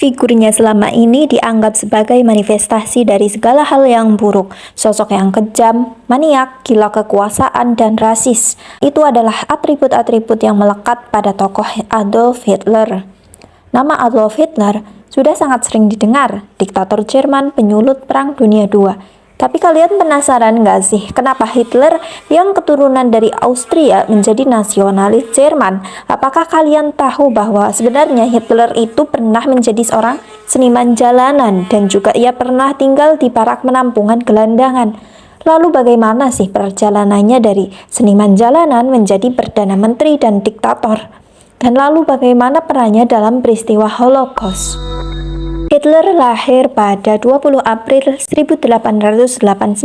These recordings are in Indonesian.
Figurnya selama ini dianggap sebagai manifestasi dari segala hal yang buruk, sosok yang kejam, maniak, gila kekuasaan, dan rasis. Itu adalah atribut-atribut yang melekat pada tokoh Adolf Hitler. Nama Adolf Hitler sudah sangat sering didengar, diktator Jerman penyulut Perang Dunia II. Tapi kalian penasaran nggak sih, kenapa Hitler yang keturunan dari Austria menjadi nasionalis Jerman? Apakah kalian tahu bahwa sebenarnya Hitler itu pernah menjadi seorang seniman jalanan dan juga ia pernah tinggal di barak penampungan gelandangan? Lalu bagaimana sih perjalanannya dari seniman jalanan menjadi Perdana Menteri dan diktator? Dan lalu bagaimana perannya dalam peristiwa Holocaust? Hitler lahir pada 20 April 1889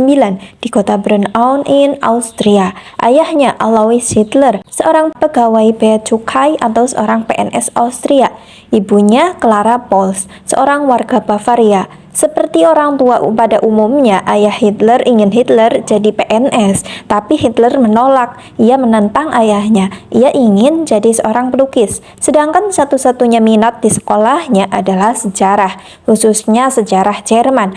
di kota Braunau in Austria. Ayahnya Alois Hitler, seorang pegawai bea cukai atau seorang PNS Austria. Ibunya Clara Pols, seorang warga Bavaria. Seperti orang tua pada umumnya, ayah Hitler ingin Hitler jadi PNS, tapi Hitler menolak. Ia menentang ayahnya. Ia ingin jadi seorang pelukis. Sedangkan satu-satunya minat di sekolahnya adalah sejarah, khususnya sejarah Jerman.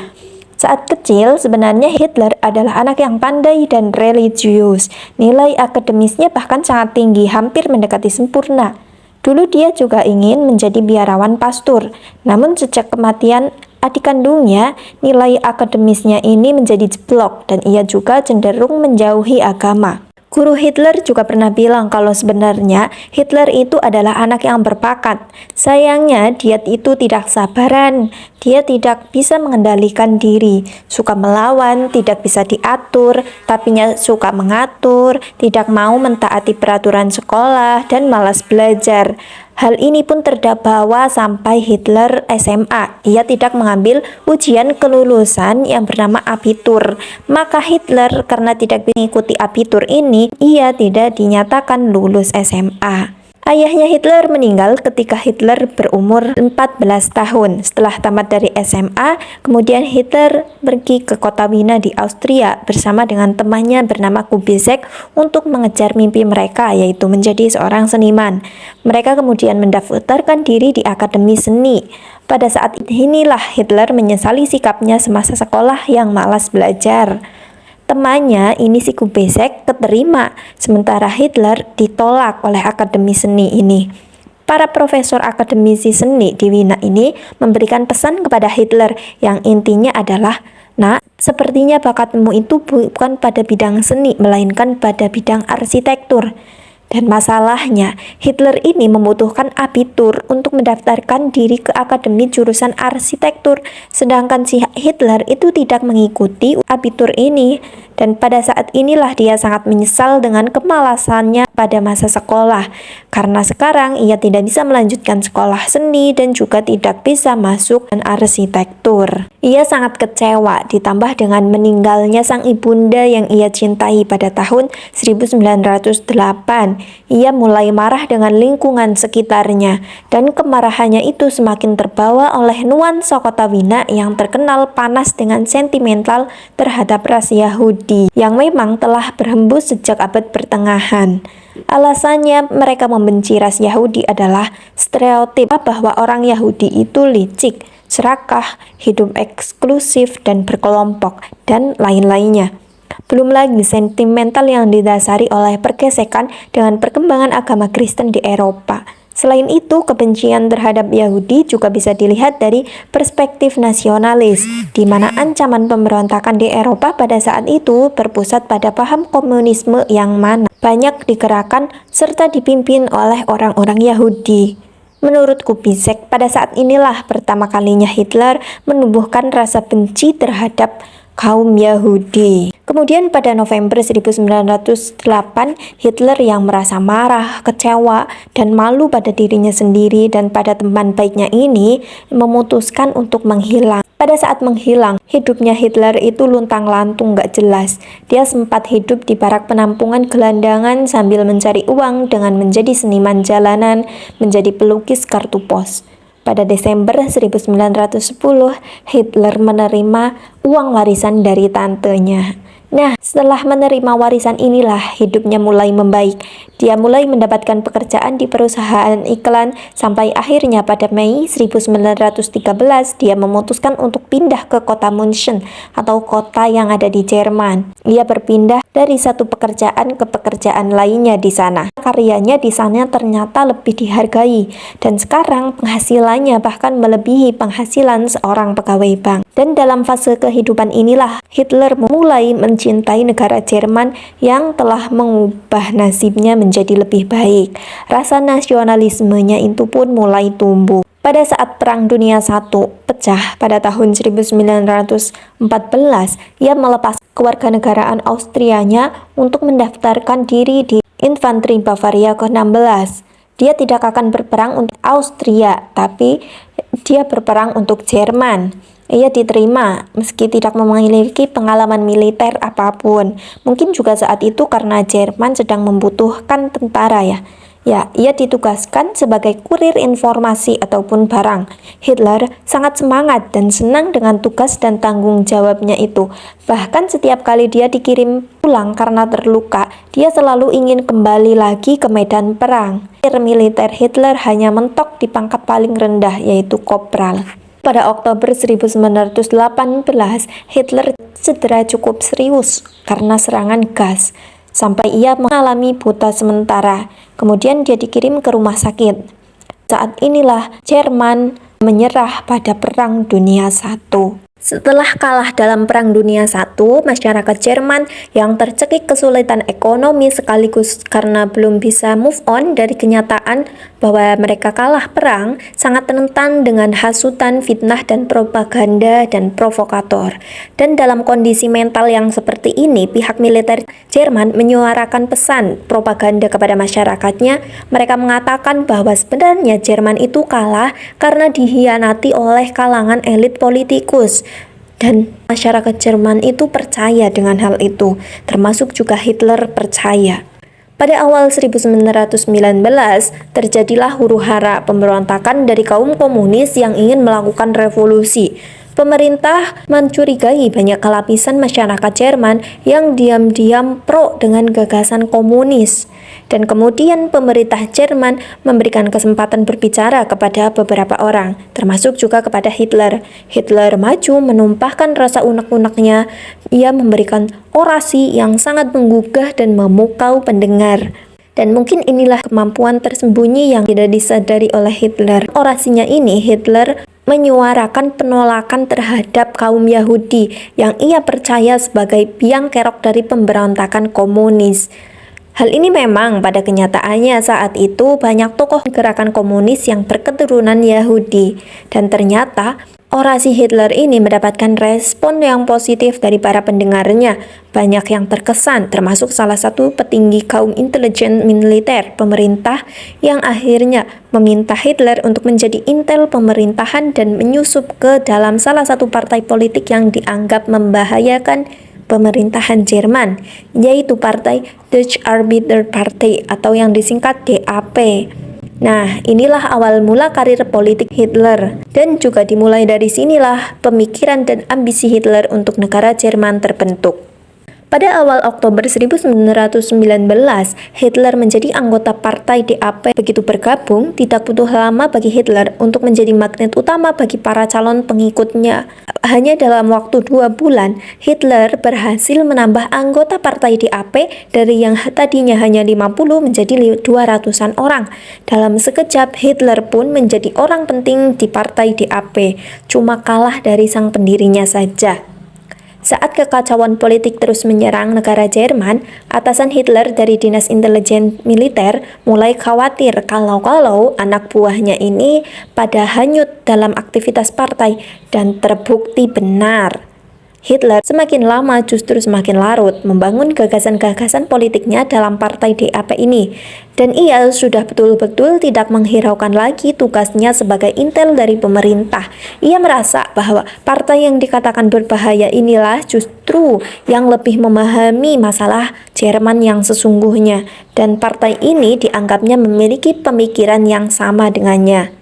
Saat kecil, sebenarnya Hitler adalah anak yang pandai dan religius. Nilai akademisnya bahkan sangat tinggi, hampir mendekati sempurna. Dulu dia juga ingin menjadi biarawan pastur, namun sejak kematian adik kandungnya, nilai akademisnya ini menjadi jeblok dan ia juga cenderung menjauhi agama. Guru Hitler juga pernah bilang kalau sebenarnya Hitler itu adalah anak yang berbakat. Sayangnya dia itu tidak sabaran, dia tidak bisa mengendalikan diri, suka melawan, tidak bisa diatur, tapinya suka mengatur, tidak mau mentaati peraturan sekolah, dan malas belajar. Hal ini pun terbawa sampai Hitler SMA. Ia tidak mengambil ujian kelulusan yang bernama Abitur. Maka Hitler karena tidak mengikuti Abitur ini, ia tidak dinyatakan lulus SMA. Ayahnya Hitler meninggal ketika Hitler berumur 14 tahun. Setelah tamat dari SMA, kemudian Hitler pergi ke kota Wina di Austria bersama dengan temannya bernama Kubizek untuk mengejar mimpi mereka, yaitu menjadi seorang seniman. Mereka kemudian mendaftarkan diri di Akademi Seni. Pada saat inilah Hitler menyesali sikapnya semasa sekolah yang malas belajar. Temannya ini si Kubizek keterima, sementara Hitler ditolak oleh Akademi Seni ini. Para profesor akademisi seni di Wina ini memberikan pesan kepada Hitler yang intinya adalah, "Nak, sepertinya bakatmu itu bukan pada bidang seni, melainkan pada bidang arsitektur." Dan masalahnya, Hitler ini membutuhkan abitur untuk mendaftarkan diri ke akademi jurusan arsitektur, sedangkan si Hitler itu tidak mengikuti abitur ini. Dan pada saat inilah dia sangat menyesal dengan kemalasannya pada masa sekolah, karena sekarang ia tidak bisa melanjutkan sekolah seni dan juga tidak bisa masuk ke arsitektur. Ia sangat kecewa, ditambah dengan meninggalnya sang ibunda yang ia cintai pada tahun 1908. Ia mulai marah dengan lingkungan sekitarnya, dan kemarahannya itu semakin terbawa oleh nuansa kota Wina yang terkenal panas dengan sentimental terhadap ras Yahudi yang memang telah berhembus sejak abad pertengahan. Alasannya mereka membenci ras Yahudi adalah stereotip bahwa orang Yahudi itu licik, serakah, hidup eksklusif dan berkelompok, dan lain-lainnya. Belum lagi sentimental yang didasari oleh pergesekan dengan perkembangan agama Kristen di Eropa. Selain itu, kebencian terhadap Yahudi juga bisa dilihat dari perspektif nasionalis, di mana ancaman pemberontakan di Eropa pada saat itu berpusat pada paham komunisme yang mana banyak digerakkan serta dipimpin oleh orang-orang Yahudi. Menurut Kubizek, pada saat inilah pertama kalinya Hitler menumbuhkan rasa benci terhadap kaum Yahudi. Kemudian pada November 1908, Hitler yang merasa marah, kecewa, dan malu pada dirinya sendiri dan pada teman baiknya ini memutuskan untuk menghilang. Pada saat menghilang, hidupnya Hitler itu luntang-lantung gak jelas. Dia sempat hidup di barak penampungan gelandangan sambil mencari uang dengan menjadi seniman jalanan, menjadi pelukis kartu pos. Pada Desember 1910, Hitler menerima uang warisan dari tantenya. Nah, setelah menerima warisan inilah hidupnya mulai membaik. Dia mulai mendapatkan pekerjaan di perusahaan iklan sampai akhirnya pada Mei 1913 dia memutuskan untuk pindah ke kota München atau kota yang ada di Jerman. Ia berpindah dari satu pekerjaan ke pekerjaan lainnya di sana. Karyanya di sana ternyata lebih dihargai dan sekarang penghasilannya bahkan melebihi penghasilan seorang pegawai bank. Dan dalam fase kehidupan inilah Hitler mulai mencintai negara Jerman yang telah mengubah nasibnya menjadi lebih baik. Rasa nasionalismenya itu pun mulai tumbuh. Pada saat Perang Dunia I pecah pada tahun 1914, ia melepas kewarganegaraan Austrianya untuk mendaftarkan diri di Infanteri Bavaria ke-16. Dia tidak akan berperang untuk Austria, tapi dia berperang untuk Jerman. Ia diterima meski tidak memiliki pengalaman militer apapun. Mungkin juga saat itu karena Jerman sedang membutuhkan tentara ya. Ya, ia ditugaskan sebagai kurir informasi ataupun barang. Hitler sangat semangat dan senang dengan tugas dan tanggung jawabnya itu. Bahkan setiap kali dia dikirim pulang karena terluka, dia selalu ingin kembali lagi ke medan perang. Militer Hitler hanya mentok di pangkat paling rendah, yaitu kopral. Pada Oktober 1918, Hitler cedera cukup serius karena serangan gas, sampai ia mengalami buta sementara. Kemudian dia dikirim ke rumah sakit. Saat inilah Jerman menyerah pada Perang Dunia I. Setelah kalah dalam Perang Dunia I, masyarakat Jerman yang tercekik kesulitan ekonomi sekaligus karena belum bisa move on dari kenyataan bahwa mereka kalah perang, sangat rentan dengan hasutan, fitnah, dan propaganda dan provokator. Dan dalam kondisi mental yang seperti ini, pihak militer Jerman menyuarakan pesan propaganda kepada masyarakatnya. Mereka mengatakan bahwa sebenarnya Jerman itu kalah karena dihianati oleh kalangan elit politikus. Dan masyarakat Jerman itu percaya dengan hal itu, termasuk juga Hitler percaya. Pada awal 1919, terjadilah huru-hara pemberontakan dari kaum komunis yang ingin melakukan revolusi. Pemerintah mencurigai banyak lapisan masyarakat Jerman yang diam-diam pro dengan gagasan komunis. Dan kemudian pemerintah Jerman memberikan kesempatan berbicara kepada beberapa orang, termasuk juga kepada Hitler. Hitler maju menumpahkan rasa unek-uneknya. Ia memberikan orasi yang sangat menggugah dan memukau pendengar. Dan mungkin inilah kemampuan tersembunyi yang tidak disadari oleh Hitler. Orasinya ini Hitler menyuarakan penolakan terhadap kaum Yahudi yang ia percaya sebagai biang kerok dari pemberontakan komunis. Hal ini memang pada kenyataannya saat itu banyak tokoh gerakan komunis yang berketurunan Yahudi, dan ternyata orasi Hitler ini mendapatkan respon yang positif dari para pendengarnya. Banyak yang terkesan, termasuk salah satu petinggi kaum intelijen militer pemerintah yang akhirnya meminta Hitler untuk menjadi intel pemerintahan dan menyusup ke dalam salah satu partai politik yang dianggap membahayakan pemerintahan Jerman, yaitu partai Deutsche Arbeiterpartei atau yang disingkat DAP. Nah, inilah awal mula karir politik Hitler, dan juga dimulai dari sinilah pemikiran dan ambisi Hitler untuk negara Jerman terbentuk. Pada awal Oktober 1919, Hitler menjadi anggota partai DAP. Begitu bergabung, tidak butuh lama bagi Hitler untuk menjadi magnet utama bagi para calon pengikutnya. Hanya dalam waktu 2 bulan, Hitler berhasil menambah anggota partai DAP dari yang tadinya hanya 50 menjadi 200-an orang. Dalam sekejap, Hitler pun menjadi orang penting di partai DAP, cuma kalah dari sang pendirinya saja. Saat kekacauan politik terus menyerang negara Jerman, atasan Hitler dari dinas intelijen militer mulai khawatir kalau anak buahnya ini pada hanyut dalam aktivitas partai, dan terbukti benar. Hitler semakin lama justru semakin larut membangun gagasan-gagasan politiknya dalam partai DAP ini, dan ia sudah betul-betul tidak menghiraukan lagi tugasnya sebagai intel dari pemerintah. Ia merasa bahwa partai yang dikatakan berbahaya inilah justru yang lebih memahami masalah Jerman yang sesungguhnya, dan partai ini dianggapnya memiliki pemikiran yang sama dengannya.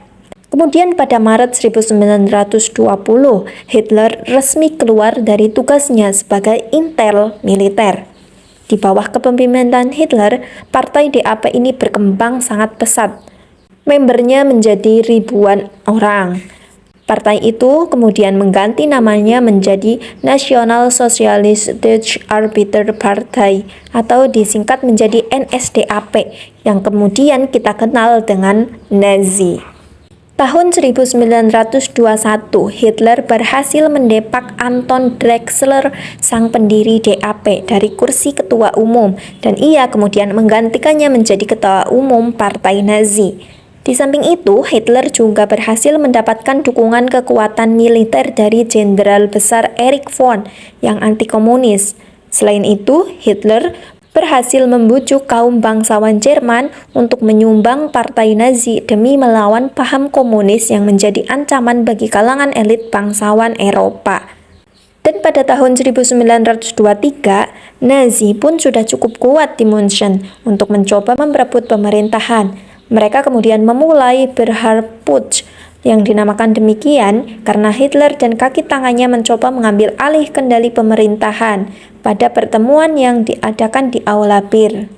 Kemudian pada Maret 1920, Hitler resmi keluar dari tugasnya sebagai intel militer. Di bawah kepemimpinan Hitler, partai DAP ini berkembang sangat pesat. Membernya menjadi ribuan orang. Partai itu kemudian mengganti namanya menjadi National Socialist Deutsche Arbeiterpartei atau disingkat menjadi NSDAP yang kemudian kita kenal dengan Nazi. Tahun 1921, Hitler berhasil mendepak Anton Drexler, sang pendiri DAP, dari kursi ketua umum, dan ia kemudian menggantikannya menjadi ketua umum Partai Nazi. Di samping itu, Hitler juga berhasil mendapatkan dukungan kekuatan militer dari Jenderal Besar Erich von yang anti-komunis. Selain itu, Hitler berhasil membujuk kaum bangsawan Jerman untuk menyumbang Partai Nazi demi melawan paham komunis yang menjadi ancaman bagi kalangan elit bangsawan Eropa. Dan pada tahun 1923, Nazi pun sudah cukup kuat di München untuk mencoba merebut pemerintahan. Mereka kemudian memulai Behrerputsch yang dinamakan demikian karena Hitler dan kaki tangannya mencoba mengambil alih kendali pemerintahan pada pertemuan yang diadakan di Aula Bir.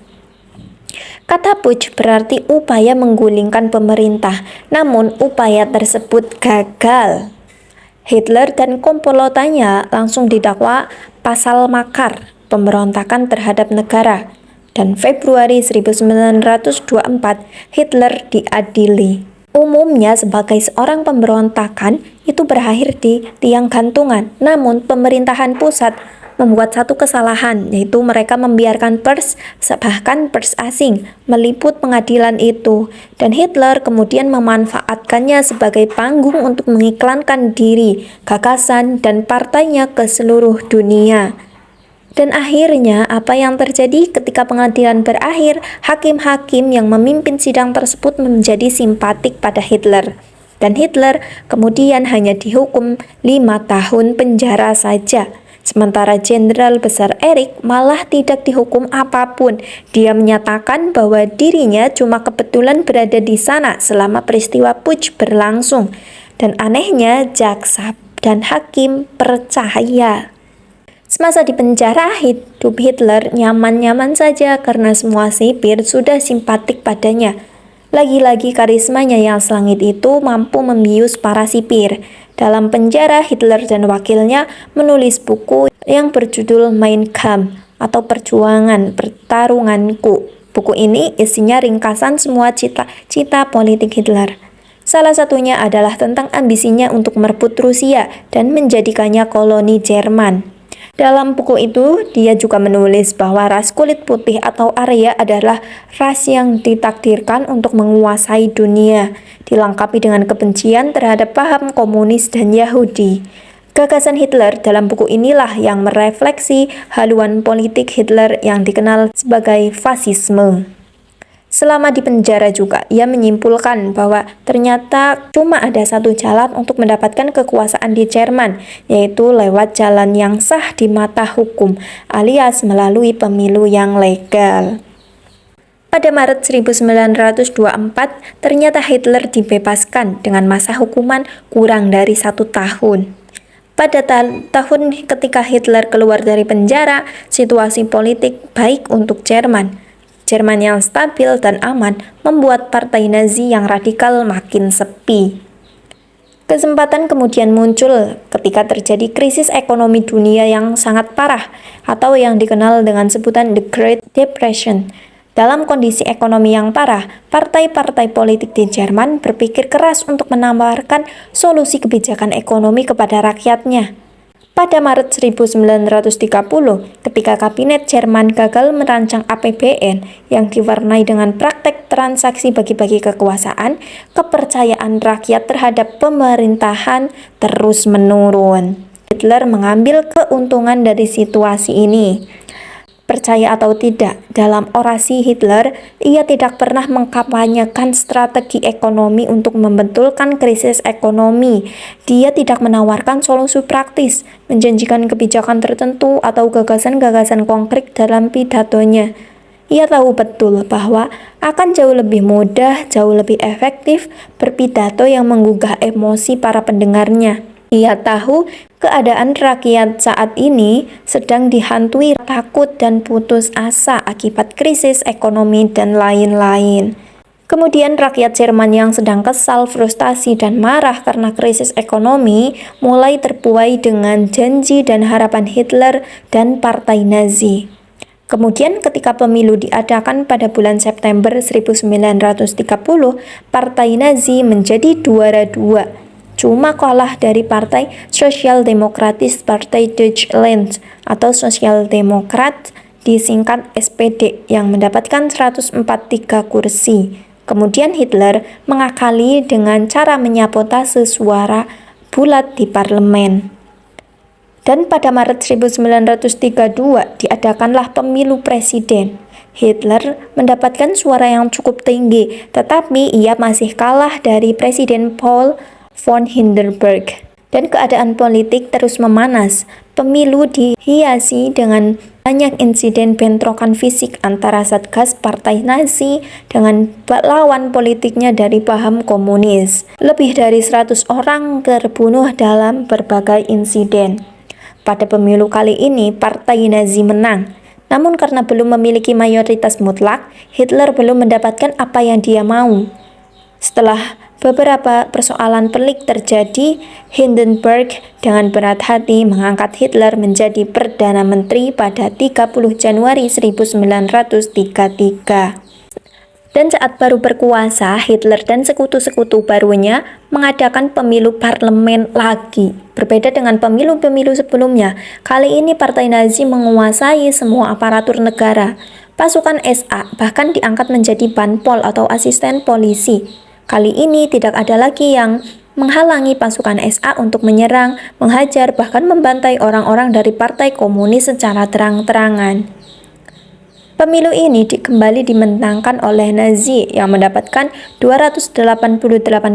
Kata putsch berarti upaya menggulingkan pemerintah, namun upaya tersebut gagal. Hitler dan komplotannya langsung didakwa pasal makar, pemberontakan terhadap negara. Dan Februari 1924, Hitler diadili. Umumnya sebagai seorang pemberontakan itu berakhir di tiang gantungan. Namun pemerintahan pusat membuat satu kesalahan, yaitu mereka membiarkan pers, bahkan pers asing, meliput pengadilan itu. Dan Hitler kemudian memanfaatkannya sebagai panggung untuk mengiklankan diri, gagasan, dan partainya ke seluruh dunia. Dan akhirnya apa yang terjadi ketika pengadilan berakhir, hakim-hakim yang memimpin sidang tersebut menjadi simpatik pada Hitler. Dan Hitler kemudian hanya dihukum 5 tahun penjara saja. Sementara Jenderal Besar Erich malah tidak dihukum apapun. Dia menyatakan bahwa dirinya cuma kebetulan berada di sana selama peristiwa putsch berlangsung. Dan anehnya jaksa dan hakim percaya. Semasa di penjara, hidup Hitler nyaman-nyaman saja karena semua sipir sudah simpatik padanya. Lagi-lagi karismanya yang selangit itu mampu membius para sipir. Dalam penjara, Hitler dan wakilnya menulis buku yang berjudul Mein Kampf atau Perjuangan Pertarunganku. Buku ini isinya ringkasan semua cita-cita politik Hitler. Salah satunya adalah tentang ambisinya untuk merebut Rusia dan menjadikannya koloni Jerman. Dalam buku itu, dia juga menulis bahwa ras kulit putih atau Arya adalah ras yang ditakdirkan untuk menguasai dunia, dilengkapi dengan kebencian terhadap paham komunis dan Yahudi. Gagasan Hitler dalam buku inilah yang merefleksi haluan politik Hitler yang dikenal sebagai fasisme. Selama di penjara juga, ia menyimpulkan bahwa ternyata cuma ada satu jalan untuk mendapatkan kekuasaan di Jerman, yaitu lewat jalan yang sah di mata hukum, alias melalui pemilu yang legal. Pada Maret 1924, ternyata Hitler dibebaskan dengan masa hukuman kurang dari 1 tahun. Pada tahun ketika Hitler keluar dari penjara, situasi politik baik untuk Jerman. Jerman yang stabil dan aman membuat partai Nazi yang radikal makin sepi. Kesempatan kemudian muncul ketika terjadi krisis ekonomi dunia yang sangat parah atau yang dikenal dengan sebutan The Great Depression. Dalam kondisi ekonomi yang parah, partai-partai politik di Jerman berpikir keras untuk menawarkan solusi kebijakan ekonomi kepada rakyatnya. Pada Maret 1930, ketika kabinet Jerman gagal merancang APBN yang diwarnai dengan praktek transaksi bagi-bagi kekuasaan, kepercayaan rakyat terhadap pemerintahan terus menurun. Hitler mengambil keuntungan dari situasi ini. Percaya atau tidak, dalam orasi Hitler, ia tidak pernah mengkampanyekan strategi ekonomi untuk membetulkan krisis ekonomi. Dia tidak menawarkan solusi praktis, menjanjikan kebijakan tertentu atau gagasan-gagasan konkret dalam pidatonya. Ia tahu betul bahwa akan jauh lebih mudah, jauh lebih efektif berpidato yang menggugah emosi para pendengarnya. Ia tahu keadaan rakyat saat ini sedang dihantui takut dan putus asa akibat krisis ekonomi dan lain-lain. Kemudian rakyat Jerman yang sedang kesal, frustasi, dan marah karena krisis ekonomi mulai terbuai dengan janji dan harapan Hitler dan Partai Nazi. Kemudian ketika pemilu diadakan pada bulan September 1930, Partai Nazi menjadi juara 2. Cuma kalah dari Partai Sozialdemokratische Partei Deutschland atau Sosial Demokrat disingkat SPD yang mendapatkan 143 kursi. Kemudian Hitler mengakali dengan cara menyabotase suara bulat di parlemen. Dan pada Maret 1932 diadakanlah pemilu presiden. Hitler mendapatkan suara yang cukup tinggi, tetapi ia masih kalah dari Presiden Paul von Hindenburg. Dan keadaan politik terus memanas. Pemilu dihiasi dengan banyak insiden bentrokan fisik antara Satgas Partai Nazi dengan lawan politiknya dari paham komunis. Lebih dari 100 orang terbunuh dalam berbagai insiden. Pada pemilu kali ini, Partai Nazi menang. Namun karena belum memiliki mayoritas mutlak, Hitler belum mendapatkan apa yang dia mau. Setelah beberapa persoalan pelik terjadi, Hindenburg dengan berat hati mengangkat Hitler menjadi Perdana Menteri pada 30 Januari 1933. Dan saat baru berkuasa, Hitler dan sekutu-sekutu barunya mengadakan pemilu parlemen lagi. Berbeda dengan pemilu-pemilu sebelumnya, kali ini Partai Nazi menguasai semua aparatur negara. Pasukan SA bahkan diangkat menjadi banpol atau asisten polisi. Kali ini tidak ada lagi yang menghalangi pasukan SA untuk menyerang, menghajar, bahkan membantai orang-orang dari Partai Komunis secara terang-terangan. Pemilu ini kembali dimenangkan oleh Nazi yang mendapatkan 288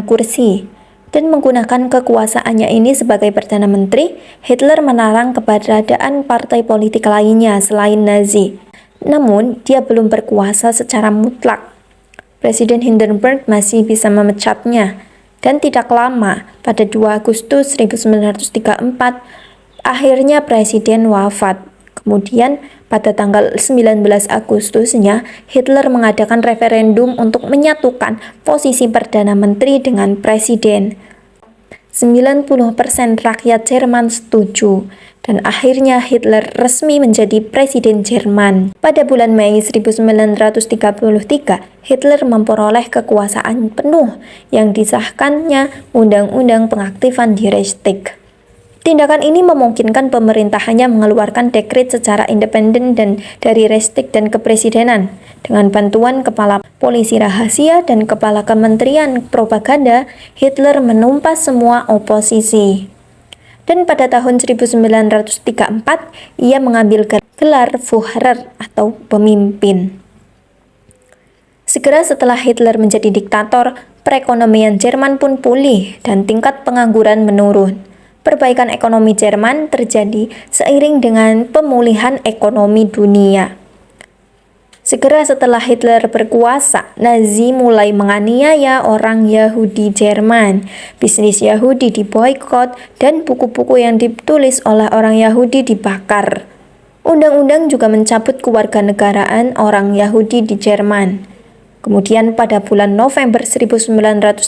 kursi. Dan menggunakan kekuasaannya ini sebagai Perdana Menteri, Hitler melarang keberadaan partai politik lainnya selain Nazi. Namun, dia belum berkuasa secara mutlak. Presiden Hindenburg masih bisa memecatnya. Dan tidak lama, pada 2 Agustus 1934, akhirnya Presiden wafat. Kemudian pada tanggal 19 Agustusnya, Hitler mengadakan referendum untuk menyatukan posisi Perdana Menteri dengan Presiden. 90% rakyat Jerman setuju, dan akhirnya Hitler resmi menjadi Presiden Jerman. Pada bulan Mei 1933, Hitler memperoleh kekuasaan penuh yang disahkannya Undang-Undang Pengaktifan di Reichstag. Tindakan ini memungkinkan pemerintahannya mengeluarkan dekret secara independen dan dari Reichstag dan kepresidenan. Dengan bantuan kepala polisi rahasia dan kepala kementerian propaganda, Hitler menumpas semua oposisi. Dan pada tahun 1934, ia mengambil gelar Führer atau pemimpin. Segera setelah Hitler menjadi diktator, perekonomian Jerman pun pulih dan tingkat pengangguran menurun. Perbaikan ekonomi Jerman terjadi seiring dengan pemulihan ekonomi dunia. Segera setelah Hitler berkuasa, Nazi mulai menganiaya orang Yahudi Jerman. Bisnis Yahudi diboikot dan buku-buku yang ditulis oleh orang Yahudi dibakar. Undang-undang juga mencabut kewarganegaraan orang Yahudi di Jerman. Kemudian pada bulan November 1938,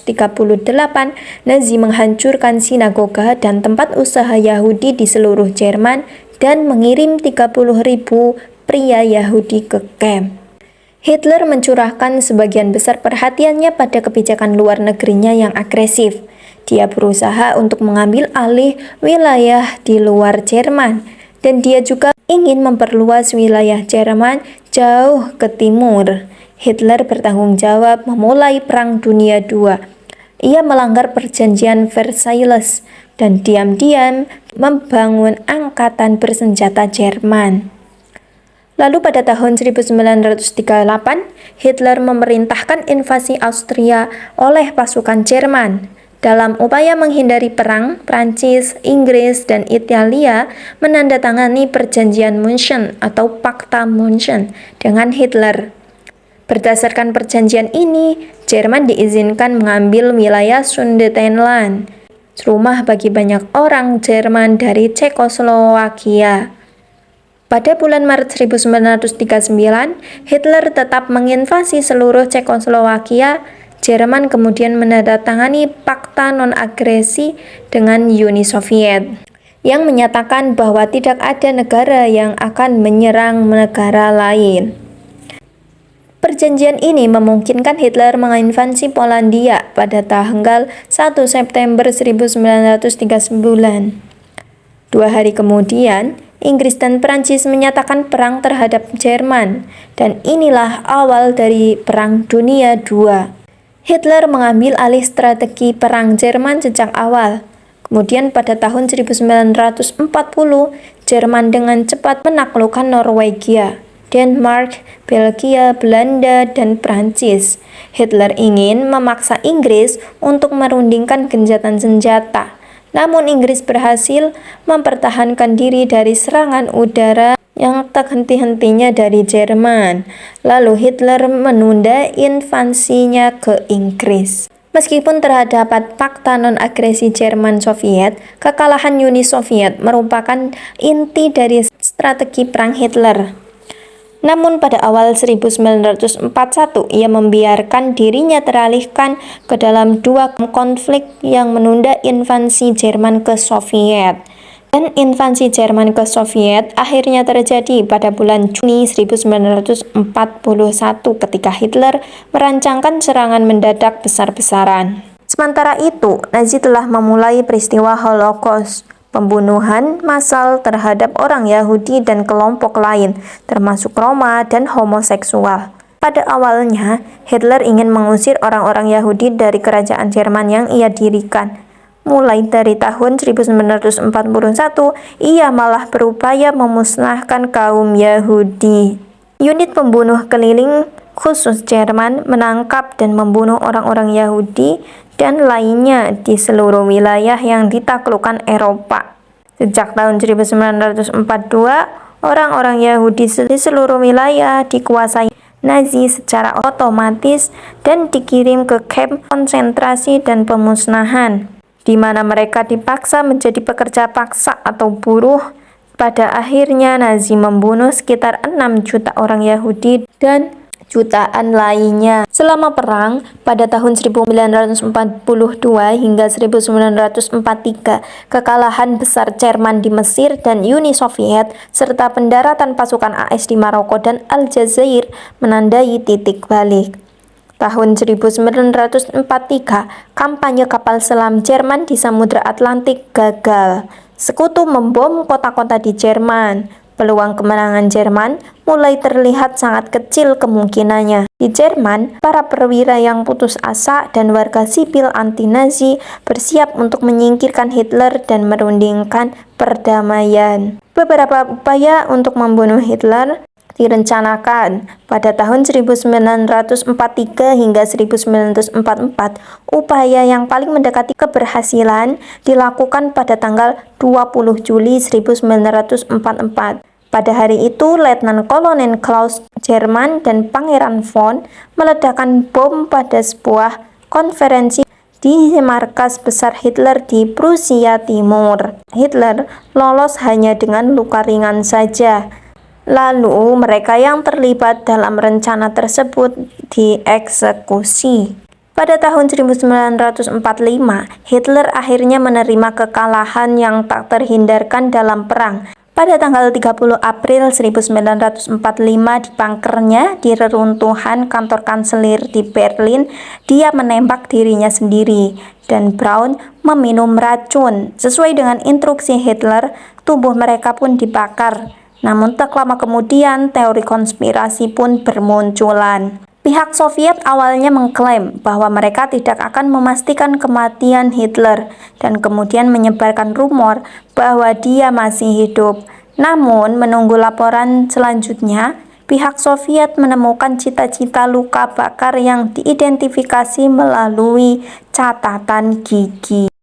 Nazi menghancurkan sinagoga dan tempat usaha Yahudi di seluruh Jerman dan mengirim 30.000 pria Yahudi ke kamp. Hitler mencurahkan sebagian besar perhatiannya pada kebijakan luar negerinya yang agresif. Dia berusaha untuk mengambil alih wilayah di luar Jerman, dan dia juga ingin memperluas wilayah Jerman jauh ke timur. Hitler bertanggung jawab memulai Perang Dunia II. Ia melanggar perjanjian Versailles dan diam-diam membangun angkatan bersenjata Jerman. Lalu pada tahun 1938, Hitler memerintahkan invasi Austria oleh pasukan Jerman. Dalam upaya menghindari perang, Prancis, Inggris, dan Italia menandatangani Perjanjian München atau Pakta München dengan Hitler. Berdasarkan perjanjian ini, Jerman diizinkan mengambil wilayah Sudetenland, rumah bagi banyak orang Jerman dari Cekoslowakia. Pada bulan Maret 1939, Hitler tetap menginvasi seluruh Cekoslowakia. Jerman kemudian menandatangani Pakta Non-Agresi dengan Uni Soviet, yang menyatakan bahwa tidak ada negara yang akan menyerang negara lain. Perjanjian ini memungkinkan Hitler menginvasi Polandia pada tanggal 1 September 1939. 2 hari kemudian, Inggris dan Prancis menyatakan perang terhadap Jerman, dan inilah awal dari Perang Dunia II. Hitler mengambil alih strategi perang Jerman sejak awal. Kemudian pada tahun 1940, Jerman dengan cepat menaklukkan Norwegia, Denmark, Belgia, Belanda, dan Prancis. Hitler ingin memaksa Inggris untuk merundingkan gencatan senjata. Namun Inggris berhasil mempertahankan diri dari serangan udara yang tak henti-hentinya dari Jerman. Lalu Hitler menunda invasinya ke Inggris. Meskipun terdapat Pakta Non-Agresi Jerman-Soviet, kekalahan Uni Soviet merupakan inti dari strategi perang Hitler. Namun pada awal 1941, ia membiarkan dirinya teralihkan ke dalam 2 konflik yang menunda invasi Jerman ke Soviet. Dan invasi Jerman ke Soviet akhirnya terjadi pada bulan Juni 1941 ketika Hitler merancangkan serangan mendadak besar-besaran. Sementara itu, Nazi telah memulai peristiwa Holocaust, pembunuhan massal terhadap orang Yahudi dan kelompok lain, termasuk Roma dan homoseksual. Pada awalnya, Hitler ingin mengusir orang-orang Yahudi dari kerajaan Jerman yang ia dirikan. Mulai dari tahun 1941, ia malah berupaya memusnahkan kaum Yahudi. Unit pembunuh keliling khusus Jerman menangkap dan membunuh orang-orang Yahudi dan lainnya di seluruh wilayah yang ditaklukkan Eropa. Sejak tahun 1942, orang-orang Yahudi di seluruh wilayah dikuasai Nazi secara otomatis dan dikirim ke kamp konsentrasi dan pemusnahan, di mana mereka dipaksa menjadi pekerja paksa atau buruh. Pada akhirnya Nazi membunuh sekitar 6 juta orang Yahudi dan jutaan lainnya. Selama perang, pada tahun 1942 hingga 1943, kekalahan besar Jerman di Mesir dan Uni Soviet, serta pendaratan pasukan AS di Maroko dan Aljazair menandai titik balik. Tahun 1943, kampanye kapal selam Jerman di Samudra Atlantik gagal. Sekutu membom kota-kota di Jerman. Peluang kemenangan Jerman mulai terlihat sangat kecil kemungkinannya. Di Jerman, para perwira yang putus asa dan warga sipil anti-Nazi bersiap untuk menyingkirkan Hitler dan merundingkan perdamaian. Beberapa upaya untuk membunuh Hitler direncanakan pada tahun 1943 hingga 1944. Upaya yang paling mendekati keberhasilan dilakukan pada tanggal 20 Juli 1944. Pada hari itu, Letnan Kolonel Klaus Jerman dan Pangeran von meledakkan bom pada sebuah konferensi di markas besar Hitler di Prusia Timur. Hitler lolos hanya dengan luka ringan saja. Lalu mereka yang terlibat dalam rencana tersebut dieksekusi. Pada tahun 1945, Hitler akhirnya menerima kekalahan yang tak terhindarkan dalam perang. Pada tanggal 30 April 1945 di bunkernya di reruntuhan kantor kanselir di Berlin, dia menembak dirinya sendiri dan Braun meminum racun. Sesuai dengan instruksi Hitler, tubuh mereka pun dibakar. Namun tak lama kemudian, teori konspirasi pun bermunculan. Pihak Soviet awalnya mengklaim bahwa mereka tidak akan memastikan kematian Hitler dan kemudian menyebarkan rumor bahwa dia masih hidup. Namun, menunggu laporan selanjutnya, pihak Soviet menemukan cita-cita luka bakar yang diidentifikasi melalui catatan gigi.